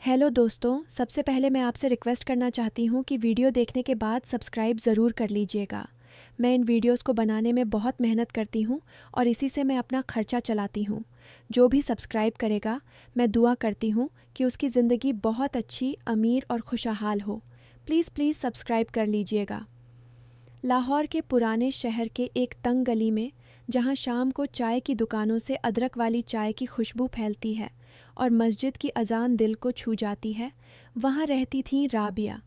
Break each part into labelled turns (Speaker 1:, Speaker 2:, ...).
Speaker 1: Hello दोस्तों, सबसे पहले मैं आपसे रिक्वेस्ट करना चाहती हूँ कि वीडियो देखने के बाद सब्सक्राइब ज़रूर कर लीजिएगा। मैं इन वीडियोस को बनाने में बहुत मेहनत करती हूँ और इसी से मैं अपना खर्चा चलाती हूँ। जो भी सब्सक्राइब करेगा, मैं दुआ करती हूँ कि उसकी ज़िंदगी बहुत अच्छी, अमीर और खुशहाल हो। प्लीज़ प्लीज़ सब्सक्राइब कर लीजिएगा। लाहौर के पुराने शहर के एक तंग गली में, जहाँ शाम को चाय की दुकानों से अदरक वाली चाय की खुशबू फैलती है और मस्जिद की अजान दिल को छू जाती है, वहाँ रहती थीं राबिया।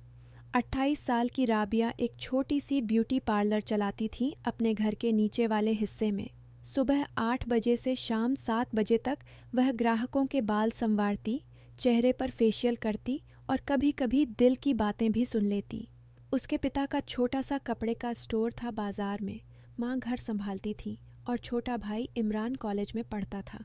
Speaker 1: 28 साल की राबिया एक छोटी सी ब्यूटी पार्लर चलाती थी अपने घर के नीचे वाले हिस्से में। सुबह 8 बजे से शाम 7 बजे तक वह ग्राहकों के बाल संवारती, चेहरे पर फेशियल करती और कभी कभी दिल की बातें भी सुन लेती। उसके पिता का छोटा सा कपड़े का स्टोर था बाजार में। माँ घर संभालती थी और छोटा भाई इमरान कॉलेज में पढ़ता था।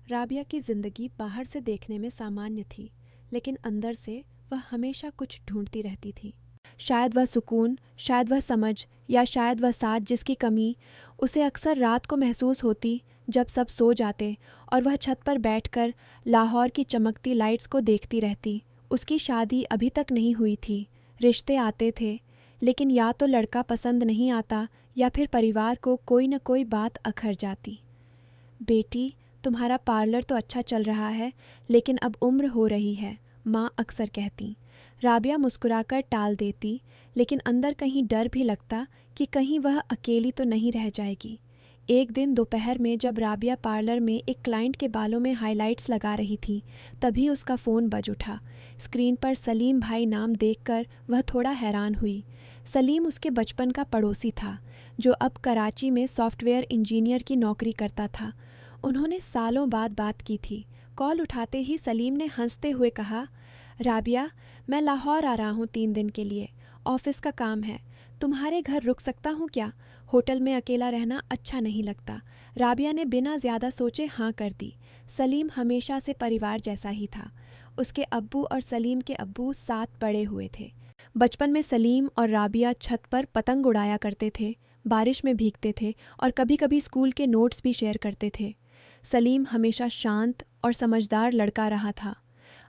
Speaker 1: राबिया की ज़िंदगी बाहर से देखने में सामान्य थी, लेकिन अंदर से वह हमेशा कुछ ढूंढती रहती थी। शायद वह सुकून, शायद वह समझ, या शायद वह साथ जिसकी कमी उसे अक्सर रात को महसूस होती, जब सब सो जाते और वह छत पर बैठकर लाहौर की चमकती लाइट्स को देखती रहती। उसकी शादी अभी तक नहीं हुई थी। रिश्ते आते थे, लेकिन या तो लड़का पसंद नहीं आता या फिर परिवार को कोई न कोई बात अखर जाती। बेटी, तुम्हारा पार्लर तो अच्छा चल रहा है, लेकिन अब उम्र हो रही है, माँ अक्सर कहती। राबिया मुस्कुराकर टाल देती, लेकिन अंदर कहीं डर भी लगता कि कहीं वह अकेली तो नहीं रह जाएगी। एक दिन दोपहर में जब राबिया पार्लर में एक क्लाइंट के बालों में हाइलाइट्स लगा रही थी, तभी उसका फ़ोन बज उठा। स्क्रीन पर सलीम भाई नाम देखकर वह थोड़ा हैरान हुई। सलीम उसके बचपन का पड़ोसी था, जो अब कराची में सॉफ्टवेयर इंजीनियर की नौकरी करता था। उन्होंने सालों बाद बात की थी। कॉल उठाते ही सलीम ने हंसते हुए कहा, राबिया, मैं लाहौर आ रहा हूँ 3 दिन के लिए। ऑफिस का काम है। तुम्हारे घर रुक सकता हूँ क्या? होटल में अकेला रहना अच्छा नहीं लगता। राबिया ने बिना ज़्यादा सोचे हाँ कर दी। सलीम हमेशा से परिवार जैसा ही था। उसके अब्बू और सलीम के अब्बू साथ बड़े हुए थे। बचपन में सलीम और राबिया छत पर पतंग उड़ाया करते थे, बारिश में भीगते थे और कभी कभी स्कूल के नोट्स भी शेयर करते थे। सलीम हमेशा शांत और समझदार लड़का रहा था।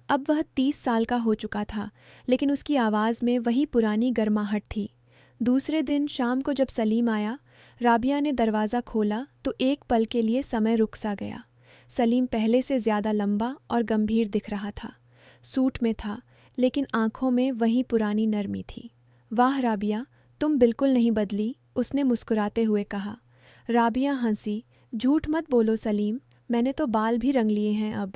Speaker 1: अब वह 30 साल का हो चुका था, लेकिन उसकी आवाज़ में वही पुरानी गर्माहट थी। दूसरे दिन शाम को जब सलीम आया, राबिया ने दरवाज़ा खोला तो एक पल के लिए समय रुक सा गया। सलीम पहले से ज़्यादा लंबा और गंभीर दिख रहा था। सूट में था, लेकिन आंखों में वही पुरानी नरमी थी। वाह राबिया, तुम बिल्कुल नहीं बदली, उसने मुस्कुराते हुए कहा। राबिया हंसी। झूठ मत बोलो सलीम, मैंने तो बाल भी रंग लिए हैं अब।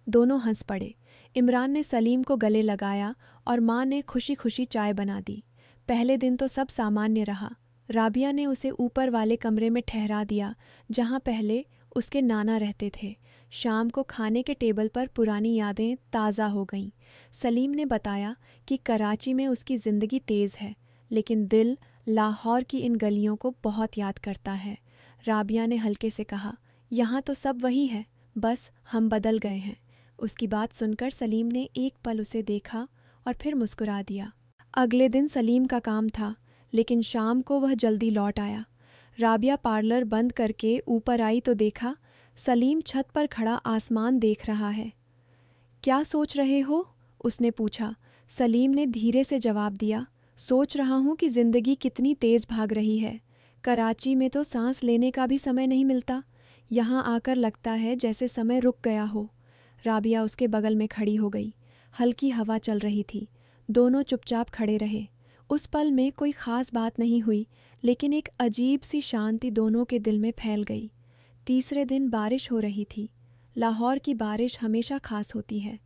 Speaker 1: दोनों हंस पड़े। इमरान ने सलीम को गले लगाया और माँ ने खुशी खुशी चाय बना दी। पहले दिन तो सब सामान्य रहा। राबिया ने उसे ऊपर वाले कमरे में ठहरा दिया, जहाँ पहले उसके नाना रहते थे। शाम को खाने के टेबल पर पुरानी यादें ताज़ा हो गईं। सलीम ने बताया कि कराची में उसकी ज़िंदगी तेज़ है, लेकिन दिल लाहौर की इन गलियों को बहुत याद करता है। राबिया ने हल्के से कहा, यहाँ तो सब वही है, बस हम बदल गए हैं। उसकी बात सुनकर सलीम ने एक पल उसे देखा और फिर मुस्कुरा दिया। अगले दिन सलीम का काम था, लेकिन शाम को वह जल्दी लौट आया। राबिया पार्लर बंद करके ऊपर आई तो देखा सलीम छत पर खड़ा आसमान देख रहा है। क्या सोच रहे हो? उसने पूछा। सलीम ने धीरे से जवाब दिया, सोच रहा हूँ कि ज़िंदगी कितनी तेज़ भाग रही है। कराची में तो सांस लेने का भी समय नहीं मिलता। यहाँ आकर लगता है जैसे समय रुक गया हो। राबिया उसके बगल में खड़ी हो गई। हल्की हवा चल रही थी। दोनों चुपचाप खड़े रहे। उस पल में कोई ख़ास बात नहीं हुई, लेकिन एक अजीब सी शांति दोनों के दिल में फैल गई। तीसरे दिन बारिश हो रही थी। लाहौर की बारिश हमेशा खास होती है।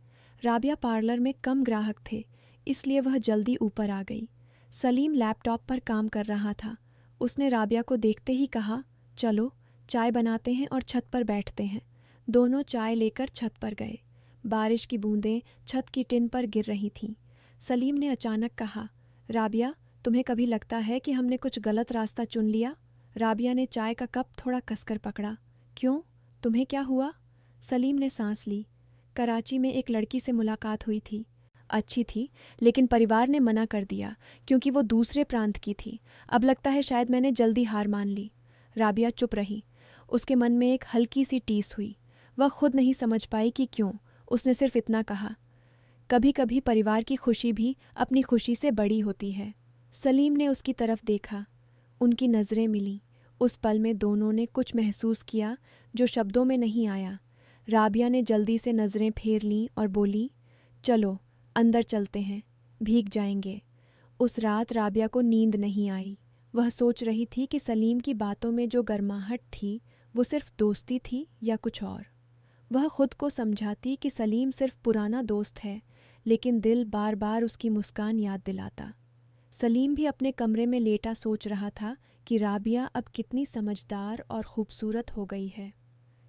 Speaker 1: राबिया पार्लर में कम ग्राहक थे, इसलिए वह जल्दी ऊपर आ गई। सलीम लैपटॉप पर काम कर रहा था। उसने राबिया को देखते ही कहा, चलो चाय बनाते हैं और छत पर बैठते हैं। दोनों चाय लेकर छत पर गए। बारिश की बूंदें छत की टिन पर गिर रही थीं। सलीम ने अचानक कहा, राबिया, तुम्हें कभी लगता है कि हमने कुछ गलत रास्ता चुन लिया? राबिया ने चाय का कप थोड़ा कसकर पकड़ा। क्यों, तुम्हें क्या हुआ? सलीम ने सांस ली। कराची में एक लड़की से मुलाकात हुई थी। अच्छी थी, लेकिन परिवार ने मना कर दिया क्योंकि वो दूसरे प्रांत की थी। अब लगता है शायद मैंने जल्दी हार मान ली। राबिया चुप रही। उसके मन में एक हल्की सी टीस हुई। वह खुद नहीं समझ पाई कि क्यों। उसने सिर्फ इतना कहा, कभी कभी परिवार की खुशी भी अपनी खुशी से बड़ी होती है। सलीम ने उसकी तरफ देखा। उनकी नज़रें मिलीं। उस पल में दोनों ने कुछ महसूस किया जो शब्दों में नहीं आया। राबिया ने जल्दी से नज़रें फेर लीं और बोली, चलो अंदर चलते हैं, भीग जाएंगे। उस रात राबिया को नींद नहीं आई। वह सोच रही थी कि सलीम की बातों में जो गर्माहट थी वो सिर्फ दोस्ती थी या कुछ और। वह खुद को समझाती कि सलीम सिर्फ पुराना दोस्त है, लेकिन दिल बार बार उसकी मुस्कान याद दिलाता। सलीम भी अपने कमरे में लेटा सोच रहा था कि राबिया अब कितनी समझदार और खूबसूरत हो गई है।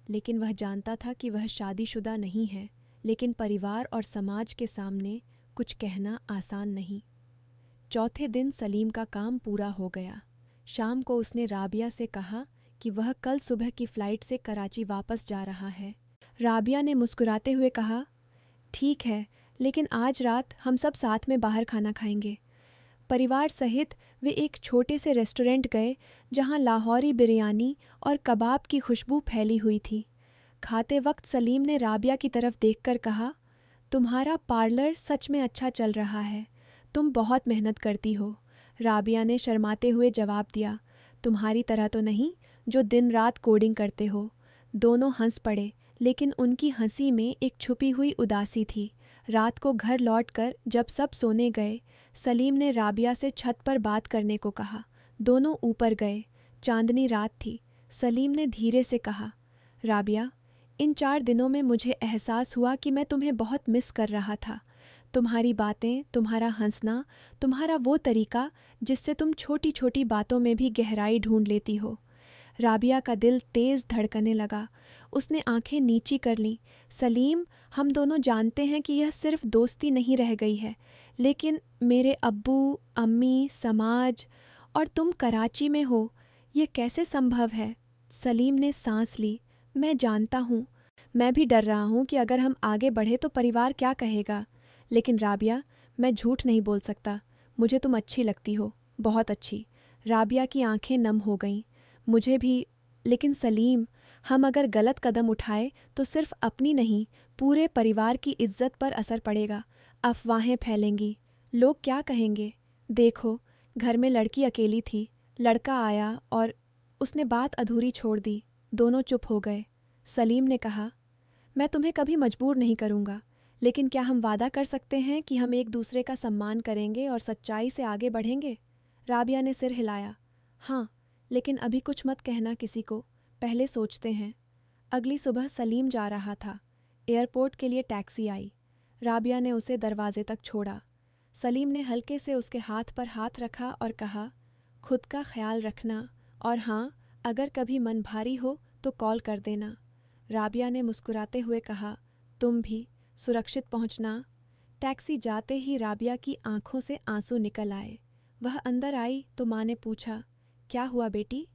Speaker 1: लेकिन वह जानता था कि वह शादीशुदा नहीं है, लेकिन परिवार और समाज के सामने कुछ कहना आसान नहीं। चौथे दिन सलीम का काम पूरा हो गया। शाम को उसने राबिया से कहा कि वह कल सुबह की फ़्लाइट से कराची वापस जा रहा है। राबिया ने मुस्कुराते हुए कहा, ठीक है, लेकिन आज रात हम सब साथ में बाहर खाना खाएंगे। परिवार सहित वे एक छोटे से रेस्टोरेंट गए जहां लाहौरी बिरयानी और कबाब की खुशबू फैली हुई थी। खाते वक्त सलीम ने राबिया की तरफ देखकर कहा, तुम्हारा पार्लर सच में अच्छा चल रहा है, तुम बहुत मेहनत करती हो। राबिया ने शर्माते हुए जवाब दिया, तुम्हारी तरह तो नहीं जो दिन रात कोडिंग करते हो। दोनों हंस पड़े, लेकिन उनकी हंसी में एक छुपी हुई उदासी थी। रात को घर लौटकर जब सब सोने गए, सलीम ने राबिया से छत पर बात करने को कहा। दोनों ऊपर गए। चांदनी रात थी। सलीम ने धीरे से कहा, राबिया, इन 4 दिनों में मुझे एहसास हुआ कि मैं तुम्हें बहुत मिस कर रहा था। तुम्हारी बातें, तुम्हारा हंसना, तुम्हारा वो तरीका जिससे तुम छोटी छोटी बातों में भी गहराई ढूंढ लेती हो। राबिया का दिल तेज़ धड़कने लगा। उसने आंखें नीची कर लीं। सलीम, हम दोनों जानते हैं कि यह सिर्फ दोस्ती नहीं रह गई है, लेकिन मेरे अब्बू, अम्मी, समाज और तुम कराची में हो, ये कैसे संभव है? सलीम ने सांस ली। मैं जानता हूँ, मैं भी डर रहा हूँ कि अगर हम आगे बढ़े तो परिवार क्या कहेगा। लेकिन राबिया, मैं झूठ नहीं बोल सकता। मुझे तुम अच्छी लगती हो, बहुत अच्छी। राबिया की आंखें नम हो गईं। मुझे भी। लेकिन सलीम, हम अगर गलत कदम उठाए तो सिर्फ अपनी नहीं, पूरे परिवार की इज्जत पर असर पड़ेगा। अफवाहें फैलेंगी, लोग क्या कहेंगे। देखो, घर में लड़की अकेली थी, लड़का आया और उसने बात अधूरी छोड़ दी। दोनों चुप हो गए। सलीम ने कहा, मैं तुम्हें कभी मजबूर नहीं करूँगा, लेकिन क्या हम वादा कर सकते हैं कि हम एक दूसरे का सम्मान करेंगे और सच्चाई से आगे बढ़ेंगे? राबिया ने सिर हिलाया। हाँ, लेकिन अभी कुछ मत कहना किसी को, पहले सोचते हैं। अगली सुबह सलीम जा रहा था। एयरपोर्ट के लिए टैक्सी आई। राबिया ने उसे दरवाजे तक छोड़ा। सलीम ने हल्के से उसके हाथ पर हाथ रखा और कहा, खुद का ख्याल रखना, और हाँ, अगर कभी मन भारी हो तो कॉल कर देना। राबिया ने मुस्कुराते हुए कहा, तुम भी, सुरक्षित पहुंचना। टैक्सी जाते ही राबिया की आंखों से आंसू निकल आए। वह अंदर आई तो माँ ने पूछा, क्या हुआ बेटी?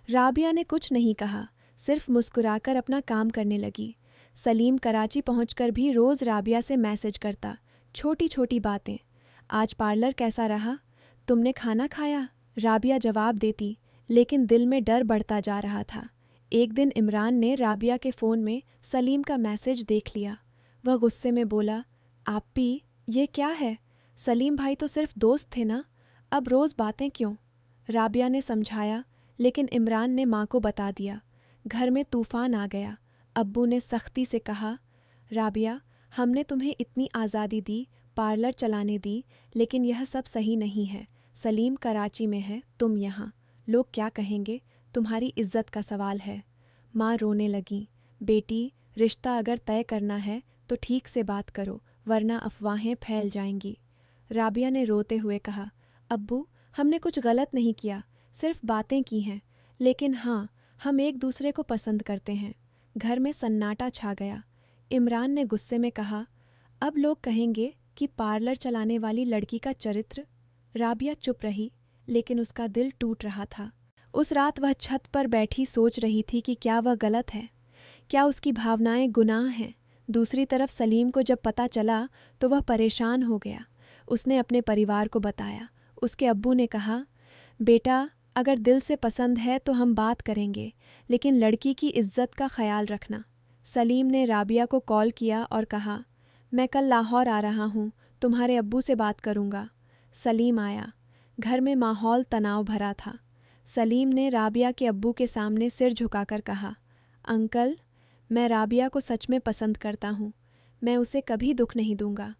Speaker 1: राबिया ने कुछ नहीं कहा, सिर्फ मुस्कुराकर अपना काम करने लगी। सलीम कराची पहुंचकर भी रोज़ राबिया से मैसेज करता, छोटी छोटी बातें। आज पार्लर कैसा रहा? तुमने खाना खाया? राबिया जवाब देती, लेकिन दिल में डर बढ़ता जा रहा था। एक दिन इमरान ने राबिया के फ़ोन में सलीम का मैसेज देख लिया। वह गुस्से में बोला, आप्पी, ये क्या है? सलीम भाई तो सिर्फ दोस्त थे ना, अब रोज़ बातें क्यों? राबिया ने समझाया, लेकिन इमरान ने माँ को बता दिया। घर में तूफ़ान आ गया। अब्बू ने सख्ती से कहा, राबिया, हमने तुम्हें इतनी आज़ादी दी, पार्लर चलाने दी, लेकिन यह सब सही नहीं है। सलीम कराची में है, तुम यहाँ। लोग क्या कहेंगे? तुम्हारी इज्जत का सवाल है। माँ रोने लगी। बेटी, रिश्ता अगर तय करना है तो ठीक से बात करो, वरना अफवाहें फैल जाएंगी। राबिया ने रोते हुए कहा, अब्बू, हमने कुछ गलत नहीं किया, सिर्फ बातें की हैं। लेकिन हाँ, हम एक दूसरे को पसंद करते हैं। घर में सन्नाटा छा गया। इमरान ने गुस्से में कहा, अब लोग कहेंगे कि पार्लर चलाने वाली लड़की का चरित्र। राबिया चुप रही, लेकिन उसका दिल टूट रहा था। उस रात वह छत पर बैठी सोच रही थी कि क्या वह गलत है, क्या उसकी भावनाएं गुनाह हैं। दूसरी तरफ सलीम को जब पता चला तो वह परेशान हो गया। उसने अपने परिवार को बताया। उसके अब्बू ने कहा, बेटा, अगर दिल से पसंद है तो हम बात करेंगे, लेकिन लड़की की इज्जत का ख्याल रखना। सलीम ने राबिया को कॉल किया और कहा, मैं कल लाहौर आ रहा हूँ, तुम्हारे अब्बू से बात करूँगा। सलीम आया। घर में माहौल तनाव भरा था। सलीम ने राबिया के अब्बू के सामने सिर झुकाकर कहा, अंकल, मैं राबिया को सच में पसंद करता हूँ। मैं उसे कभी दुख नहीं दूंगा।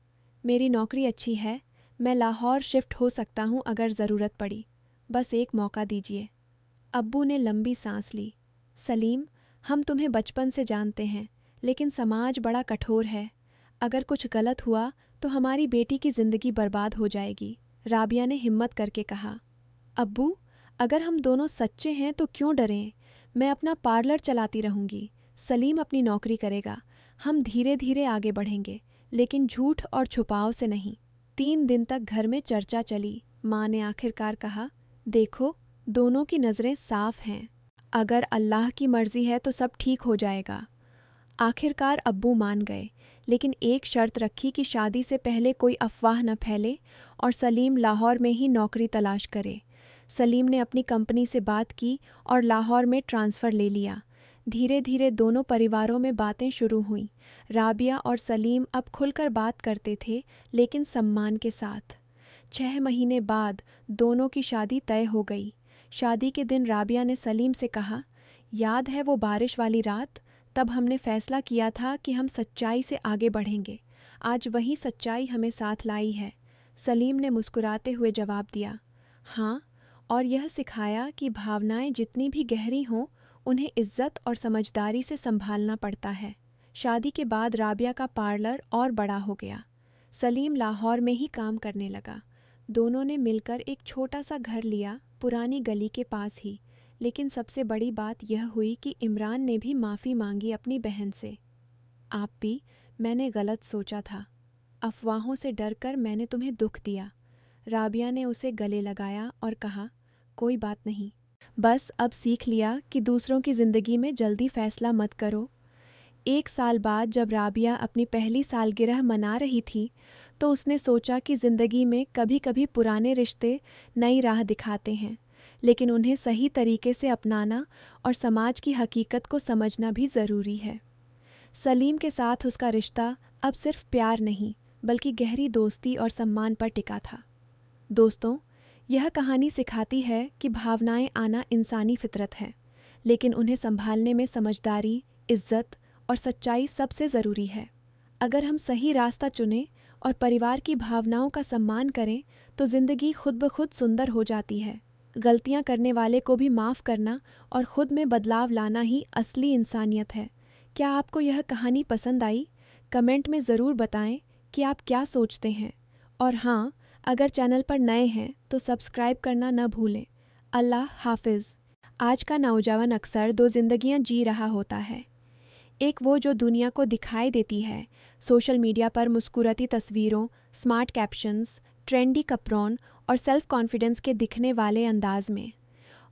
Speaker 1: मेरी नौकरी अच्छी है, मैं लाहौर शिफ्ट हो सकता हूँ अगर ज़रूरत पड़ी। बस एक मौका दीजिए। अब्बू ने लंबी सांस ली। सलीम, हम तुम्हें बचपन से जानते हैं, लेकिन समाज बड़ा कठोर है। अगर कुछ गलत हुआ तो हमारी बेटी की ज़िंदगी बर्बाद हो जाएगी। राबिया ने हिम्मत करके कहा। अब्बू, अगर हम दोनों सच्चे हैं तो क्यों डरें? मैं अपना पार्लर चलाती रहूँगी, सलीम अपनी नौकरी करेगा। हम धीरे धीरे आगे बढ़ेंगे, लेकिन झूठ और छुपाव से नहीं। 3 दिन तक घर में चर्चा चली। माँ ने आखिरकार कहा, देखो, दोनों की नज़रें साफ हैं। अगर अल्लाह की मर्ज़ी है तो सब ठीक हो जाएगा। आखिरकार अब्बू मान गए, लेकिन एक शर्त रखी कि शादी से पहले कोई अफवाह न फैले और सलीम लाहौर में ही नौकरी तलाश करे। सलीम ने अपनी कंपनी से बात की और लाहौर में ट्रांसफ़र ले लिया। धीरे धीरे दोनों परिवारों में बातें शुरू हुईं। राबिया और सलीम अब खुलकर बात करते थे, लेकिन सम्मान के साथ। 6 महीने बाद दोनों की शादी तय हो गई। शादी के दिन राबिया ने सलीम से कहा, याद है वो बारिश वाली रात? तब हमने फैसला किया था कि हम सच्चाई से आगे बढ़ेंगे। आज वही सच्चाई हमें साथ लाई है। सलीम ने मुस्कुराते हुए जवाब दिया, हाँ, और यह सिखाया कि भावनाएं जितनी भी गहरी हों, उन्हें इज्जत और समझदारी से संभालना पड़ता है। शादी के बाद राबिया का पार्लर और बड़ा हो गया। सलीम लाहौर में ही काम करने लगा। दोनों ने मिलकर एक छोटा सा घर लिया, पुरानी गली के पास ही। लेकिन सबसे बड़ी बात यह हुई कि इमरान ने भी माफ़ी मांगी अपनी बहन से। आप भी, मैंने गलत सोचा था। अफवाहों से डरकर मैंने तुम्हें दुख दिया। राबिया ने उसे गले लगाया और कहा, कोई बात नहीं। बस अब सीख लिया कि दूसरों की ज़िंदगी में जल्दी फैसला मत करो। 1 साल बाद जब राबिया अपनी पहली सालगिरह मना रही थी, तो उसने सोचा कि ज़िंदगी में कभी कभी पुराने रिश्ते नई राह दिखाते हैं, लेकिन उन्हें सही तरीके से अपनाना और समाज की हकीकत को समझना भी ज़रूरी है। सलीम के साथ उसका रिश्ता अब सिर्फ प्यार नहीं, बल्कि गहरी दोस्ती और सम्मान पर टिका था। दोस्तों, यह कहानी सिखाती है कि भावनाएं आना इंसानी फितरत है, लेकिन उन्हें संभालने में समझदारी, इज्जत और सच्चाई सबसे ज़रूरी है। अगर हम सही रास्ता चुनें और परिवार की भावनाओं का सम्मान करें, तो ज़िंदगी खुद ब खुद सुंदर हो जाती है। गलतियां करने वाले को भी माफ़ करना और खुद में बदलाव लाना ही असली इंसानियत है। क्या आपको यह कहानी पसंद आई? कमेंट में ज़रूर बताएं कि आप क्या सोचते हैं। और हाँ, अगर चैनल पर नए हैं तो सब्सक्राइब करना न भूलें। अल्लाह हाफिज़। आज का नौजवान अक्सर 2 ज़िंदगियां जी रहा होता है। एक वो जो दुनिया को दिखाई देती है, सोशल मीडिया पर मुस्कुराती तस्वीरों, स्मार्ट कैप्शंस, ट्रेंडी कपड़ों और सेल्फ कॉन्फिडेंस के दिखने वाले अंदाज में।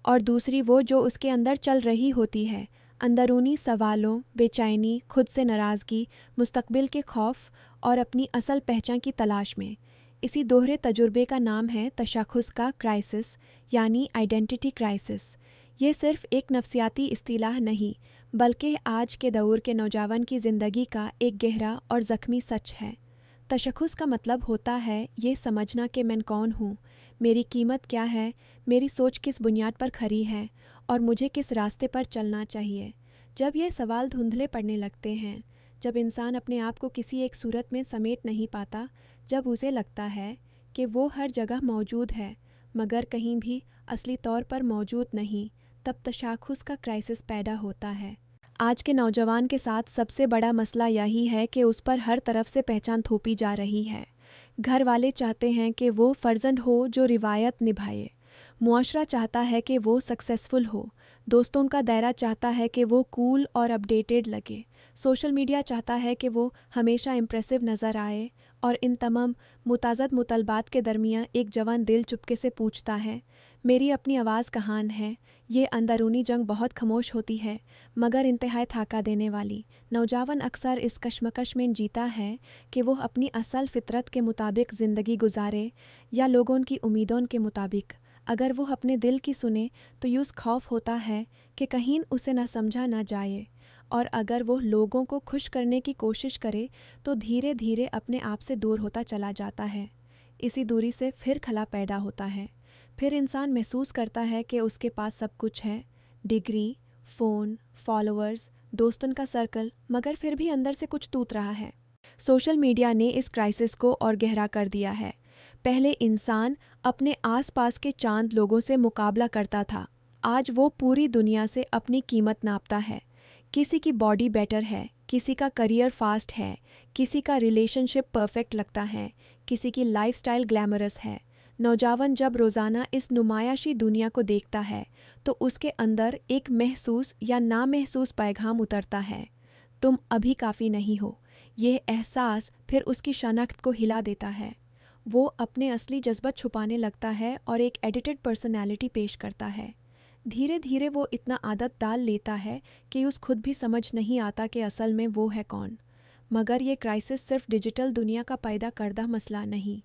Speaker 1: और दूसरी वो जो उसके अंदर चल रही होती है, अंदरूनी सवालों, बेचैनी, खुद से नाराज़गी, मुस्तकबिल के खौफ और अपनी असल पहचान की तलाश में। इसी दोहरे तजुर्बे का नाम है तशख़्ख़ुस का क्राइसिस, यानी आइडेंटिटी क्राइसिस। ये सिर्फ एक नफ्सियाती इस्तिलाह नहीं, बल्कि आज के दौर के नौजवान की ज़िंदगी का एक गहरा और ज़ख्मी सच है। तशख़्ख़ुस का मतलब होता है ये समझना कि मैं कौन हूँ, मेरी कीमत क्या है, मेरी सोच किस बुनियाद पर खरी है और मुझे किस रास्ते पर चलना चाहिए। जब ये सवाल धुंधले पड़ने लगते हैं, जब इंसान अपने आप को किसी एक सूरत में समेट नहीं पाता, जब उसे लगता है कि वो हर जगह मौजूद है मगर कहीं भी असली तौर पर मौजूद नहीं, तब तशख़्ख़ुस का क्राइसिस पैदा होता है। आज के नौजवान के साथ सबसे बड़ा मसला यही है कि उस पर हर तरफ से पहचान थोपी जा रही है। घर वाले चाहते हैं कि वो फर्जंद हो जो रिवायत निभाए, मुआशरा चाहता है कि वो सक्सेसफुल हो, दोस्तों का दायरा चाहता है कि वो कूल और अपडेटेड लगे, सोशल मीडिया चाहता है कि वो हमेशा इम्प्रेसिव नज़र आए। और इन तमाम मुताज़द मुतलबात के दरमियान एक जवान दिल चुपके से पूछता है, मेरी अपनी आवाज़ कहाँ है? ये अंदरूनी जंग बहुत खामोश होती है, मगर इंतहाई थाका देने वाली। नौजवान अक्सर इस कशमकश में जीता है कि वो अपनी असल फितरत के मुताबिक ज़िंदगी गुजारे या लोगों की उम्मीदों के मुताबिक। अगर वो अपने दिल की सुने तो यूँ खौफ होता है कि कहीं उसे न समझा ना जाए और अगर वो लोगों को खुश करने की कोशिश करे तो धीरे धीरे अपने आप से दूर होता चला जाता है। इसी दूरी से फिर खला पैदा होता है। फिर इंसान महसूस करता है कि उसके पास सब कुछ है, डिग्री, फ़ोन, फॉलोअर्स, दोस्तों का सर्कल, मगर फिर भी अंदर से कुछ टूट रहा है। सोशल मीडिया ने इस क्राइसिस को और गहरा कर दिया है। पहले इंसान अपने आसपास के चांद लोगों से मुकाबला करता था, आज वो पूरी दुनिया से अपनी कीमत नापता है। किसी की बॉडी बेटर है, किसी का करियर फास्ट है, किसी का रिलेशनशिप परफेक्ट लगता है, किसी की लाइफस्टाइल ग्लैमरस है। नौजवान जब रोज़ाना इस नुमायाशी दुनिया को देखता है तो उसके अंदर एक महसूस या ना महसूस पैगाम उतरता है, तुम अभी काफ़ी नहीं हो। यह एहसास फिर उसकी शनाख्त को हिला देता है। वो अपने असली जज्बात छुपाने लगता है और एक एडिटेड पर्सनैलिटी पेश करता है। धीरे धीरे वो इतना आदत डाल लेता है कि उस खुद भी समझ नहीं आता कि असल में वो है कौन। मगर ये क्राइसिस सिर्फ डिजिटल दुनिया का पैदा करदा मसला नहीं,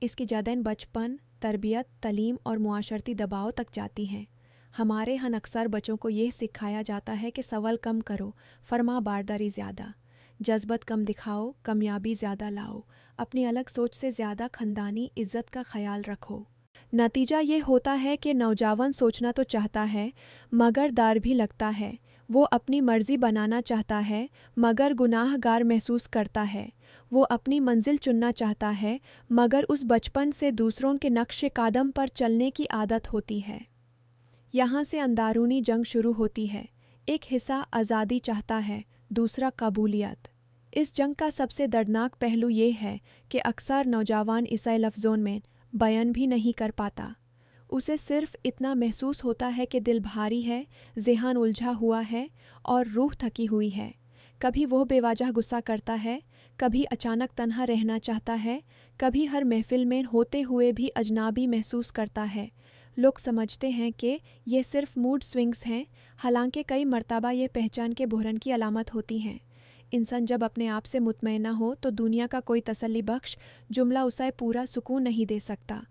Speaker 1: इसकी जड़ें बचपन, तरबियत, तालीम और मुआशरती दबाव तक जाती हैं। हमारे यहाँ अक्सर बच्चों को यह सिखाया जाता है कि सवाल कम करो, फरमा बारदारी ज़्यादा, जज्बत कम दिखाओ, कामयाबी ज़्यादा लाओ, अपनी अलग सोच से ज़्यादा ख़ानदानी इज़्ज़त का ख्याल रखो। नतीजा ये होता है कि नौजवान सोचना तो चाहता है मगर डर भी लगता है। वो अपनी मर्ज़ी बनाना चाहता है मगर गुनाहगार महसूस करता है। वो अपनी मंजिल चुनना चाहता है मगर उस बचपन से दूसरों के नक्शे कदम पर चलने की आदत होती है। यहाँ से अंदरूनी जंग शुरू होती है। एक हिस्सा आज़ादी चाहता है, दूसरा कबूलियत। इस जंग का सबसे दर्दनाक पहलू ये है कि अक्सर नौजवान इसे लफ्ज़ों में बयान भी नहीं कर पाता। उसे सिर्फ इतना महसूस होता है कि दिल भारी है, ज़हन उलझा हुआ है और रूह थकी हुई है। कभी वो बेवजह गुस्सा करता है, कभी अचानक तन्हा रहना चाहता है, कभी हर महफिल में होते हुए भी अजनबी महसूस करता है। लोग समझते हैं कि ये सिर्फ मूड स्विंग्स हैं, हालांकि कई मर्तबा ये पहचान के बहरान की अलामत होती हैं। इंसान जब अपने आप से मुतमईन हो तो दुनिया का कोई तसल्ली बख्श जुमला उसे पूरा सुकून नहीं दे सकता।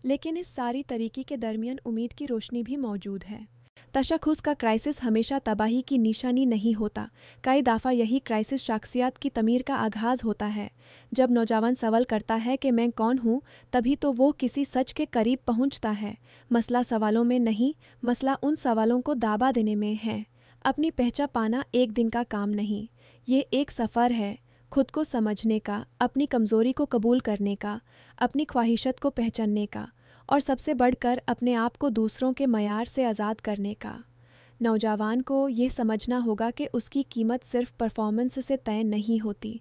Speaker 1: लेकिन इस सारी तरीक़ी के दरमियान उम्मीद की रोशनी भी मौजूद है। तशख़्ख़ुस का क्राइसिस हमेशा तबाही की निशानी नहीं होता। कई दफ़ा यही क्राइसिस शख्सियत की तमीर का आगाज़ होता है। जब नौजवान सवाल करता है कि मैं कौन हूँ, तभी तो वो किसी सच के करीब पहुँचता है। मसला सवालों में नहीं, मसला उन सवालों को दावा देने में है। अपनी पहचान पाना एक दिन का काम नहीं, ये एक सफ़र है। खुद को समझने का, अपनी कमज़ोरी को कबूल करने का, अपनी ख्वाहिशत को पहचानने का और सबसे बढ़कर अपने आप को दूसरों के मयार से आज़ाद करने का। नौजवान को ये समझना होगा कि उसकी कीमत सिर्फ परफॉर्मेंस से तय नहीं होती।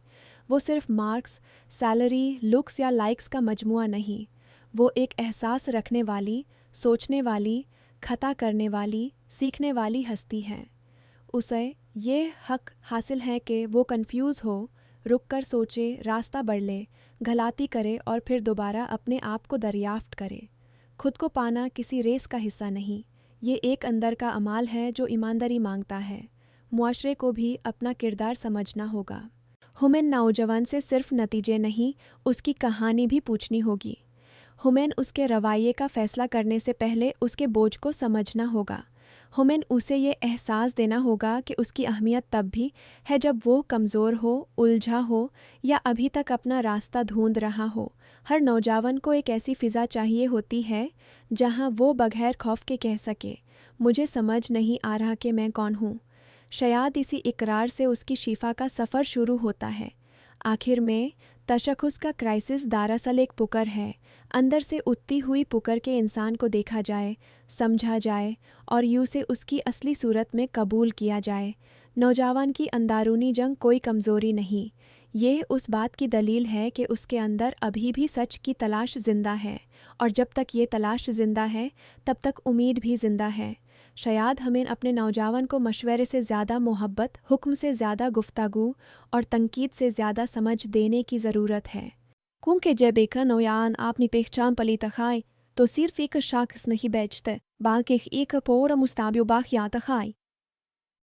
Speaker 1: वो सिर्फ मार्क्स, सैलरी, लुक्स या लाइक्स का मजमुआ नहीं। वो एक एहसास रखने वाली, सोचने वाली, खता करने वाली, सीखने वाली हस्ती है। उसे ये हक हासिल है कि वो कंफ्यूज हो, रुक कर सोचे, रास्ता बदले, गलती करे और फिर दोबारा अपने आप को दरियाफ्त करे। खुद को पाना किसी रेस का हिस्सा नहीं, ये एक अंदर का अमाल है जो ईमानदारी मांगता है। मुआशरे को भी अपना किरदार समझना होगा। हमें नौजवान से सिर्फ नतीजे नहीं, उसकी कहानी भी पूछनी होगी। हमें उसके रवैये का फ़ैसला करने से पहले उसके बोझ को समझना होगा। हमें उसे ये एहसास देना होगा कि उसकी अहमियत तब भी है जब वो कमज़ोर हो, उलझा हो या अभी तक अपना रास्ता ढूंढ रहा हो। हर नौजवान को एक ऐसी फ़िज़ा चाहिए होती है जहां वो बगैर खौफ के कह सके, मुझे समझ नहीं आ रहा कि मैं कौन हूँ। शायद इसी इकरार से उसकी शिफा का सफ़र शुरू होता है। आखिर में तशख़्ख़ुस का क्राइसिस दरअसल एक पुकार है। अंदर से उठती हुई पुकार के इंसान को देखा जाए, समझा जाए और यूँ से उसकी असली सूरत में कबूल किया जाए। नौजवान की अंदरूनी जंग कोई कमज़ोरी नहीं, ये उस बात की दलील है कि उसके अंदर अभी भी सच की तलाश ज़िंदा है, और जब तक ये तलाश ज़िंदा है तब तक उम्मीद भी ज़िंदा है। शायद हमें अपने नौजवान को मशवरे से ज़्यादा मोहब्बत, हुक्म से ज़्यादा गुफ्तगू और तनकीद से ज़्यादा समझ देने की ज़रूरत है। क्योंकि जब एक नौजवान अपनी पहचान पली तखाए तो सिर्फ एक शख्स नहीं बेचते, बल्कि एक पूरा मुस्तकबिल बाक़ियात तखाए।